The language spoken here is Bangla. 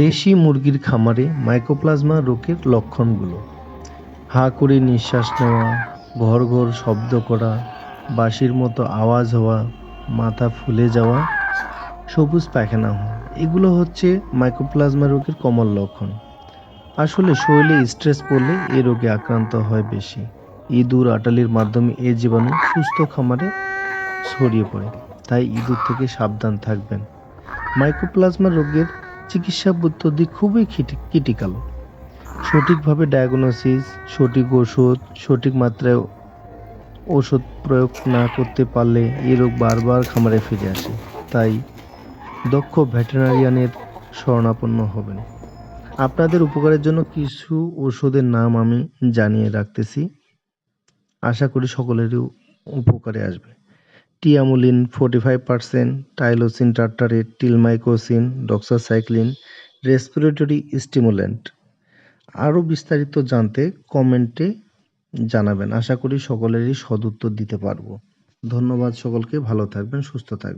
দেশি মুরগির খামারে মাইকোপ্লাজমা রোগের লক্ষণগুলো: হাঁ করে নিঃশ্বাস নেওয়া, ঘর ঘর শব্দ করা, বাঁশির মতো আওয়াজ হওয়া, মাথা ফুলে যাওয়া, সবুজ পায়খানা হওয়া, এগুলো হচ্ছে মাইকোপ্লাজমা রোগের কমন লক্ষণ। আসলে শরীরে স্ট্রেস পড়লে এ রোগে আক্রান্ত হয় বেশি। ইঁদুর আটালির মাধ্যমে এ জীবাণু সুস্থ খামারে ছড়িয়ে পড়ে, তাই ইঁদুর থেকে সাবধান থাকবেন। মাইকোপ্লাজমা রোগের চিকিৎসা পদ্ধতি খুবই ক্রিটিক্যাল। সঠিকভাবে ডায়াগনোসিস, সঠিক ওষুধ, সঠিক মাত্রায় ওষুধ প্রয়োগ না করতে পারলে এই রোগ বারবার খামারে ফিরে আসে। তাই দক্ষ ভেটেরিনারিয়ানের শরণাপন্ন হবেন। আপনাদের উপকারের জন্য কিছু ওষুধের নাম আমি জানিয়ে রাখতেছি, আশা করি সকলেরই উপকারে আসবে। টিয়ামুলিন 45%, টাইলোসিন টার্টারেট, টিলমাইকোসিন, ডক্সাসাইক্লিন, রেসপিরেটরি স্টিমুল্যান্ট। আরও বিস্তারিত জানতে কমেন্টে জানাবেন, আশা করি সকলেরই সদুত্তর দিতে পারবো। ধন্যবাদ সকলকে, ভালো থাকবেন, সুস্থ থাকবেন।